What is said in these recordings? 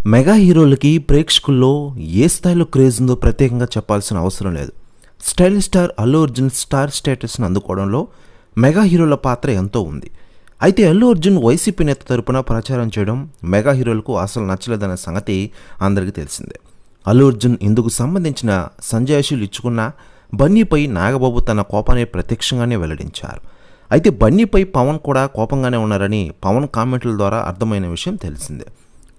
Mega హీరోలకి ప్రేక్షకుల్లో ఏ స్థాయిలో క్రేజ్ ఉందో ప్రత్యేకంగా చెప్పాల్సిన అవసరం లేదు. Stylish star Allu Arjun star స్టేటస్ను అందుకోవడంలో మెగా హీరోల పాత్ర ఎంతో ఉంది. అయితే అల్లు అర్జున్ వైసీపీ నేత తరపున ప్రచారం చేయడం మెగా హీరోలకు అసలు నచ్చలేదనే సంగతి అందరికీ తెలిసిందే. అల్లు అర్జున్ ఇందుకు సంబంధించిన సంజాయిషీలు ఇచ్చుకున్న బన్నీపై నాగబాబు తన కోపాన్ని ప్రత్యక్షంగానే వెల్లడించారు. అయితే బన్నీపై పవన్ కూడా కోపంగానే ఉన్నారని పవన్ కామెంట్ల ద్వారా అర్థమైన విషయం తెలిసిందే.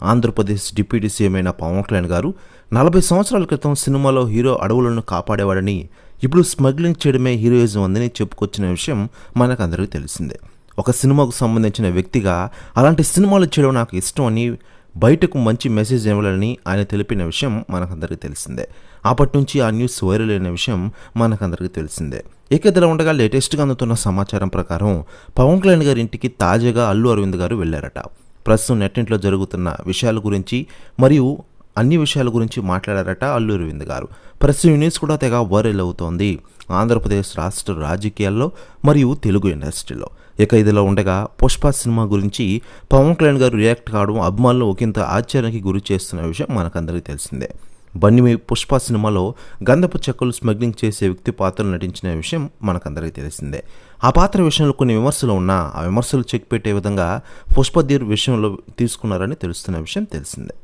ఆంధ్రప్రదేశ్ డిప్యూటీ సీఎం అయిన పవన్ కళ్యాణ్ గారు 40 సంవత్సరాల క్రితం సినిమాలో హీరో అడవులను కాపాడేవాడని, ఇప్పుడు స్మగ్లింగ్ చేయడమే హీరోయిజం అందని చెప్పుకొచ్చిన విషయం మనకందరికీ తెలిసిందే. ఒక సినిమాకు సంబంధించిన వ్యక్తిగా అలాంటి సినిమాలు చేయడం నాకు ఇష్టం అని బయటకు మంచి మెసేజ్ ఇవ్వాలని ఆయన తెలిపిన విషయం మనకందరికీ తెలిసిందే. అప్పటి నుంచి ఆ న్యూస్ వైరల్ అయిన విషయం మనకందరికీ తెలిసిందే. ఇదిలా ఉండగా లేటెస్ట్గా అందుతున్న సమాచారం ప్రకారం పవన్ కళ్యాణ్ గారి ఇంటికి తాజాగా అల్లు అరవింద్ గారు వెళ్ళారట. ప్రస్తుతం నెట్టింట్లో జరుగుతున్న విషయాల గురించి మరియు అన్ని విషయాల గురించి మాట్లాడారట అల్లు అరవింద్ గారు. ప్రస్తుతం న్యూస్ కూడా తెగ వైరల్ అవుతోంది ఆంధ్రప్రదేశ్ రాష్ట్ర రాజకీయాల్లో మరియు తెలుగు ఇండస్ట్రీలో. ఇదిలా ఉండగా పుష్ప సినిమా గురించి పవన్ కళ్యాణ్ గారు రియాక్ట్ కావడం అభిమానులు ఒకంత ఆశ్చర్యానికి గురి చేస్తున్న విషయం మనకందరికీ తెలిసిందే. బన్నీ పుష్ప సినిమాలో గంధపు చెక్కలు స్మగ్లింగ్ చేసే వ్యక్తి పాత్రలు నటించిన విషయం మనకందరికీ తెలిసిందే. ఆ పాత్ర విషయంలో కొన్ని విమర్శలు ఉన్నా ఆ విమర్శలు చెక్ పెట్టే విధంగా పుష్ప విషయంలో తీసుకున్నారని తెలుస్తున్న విషయం తెలిసిందే.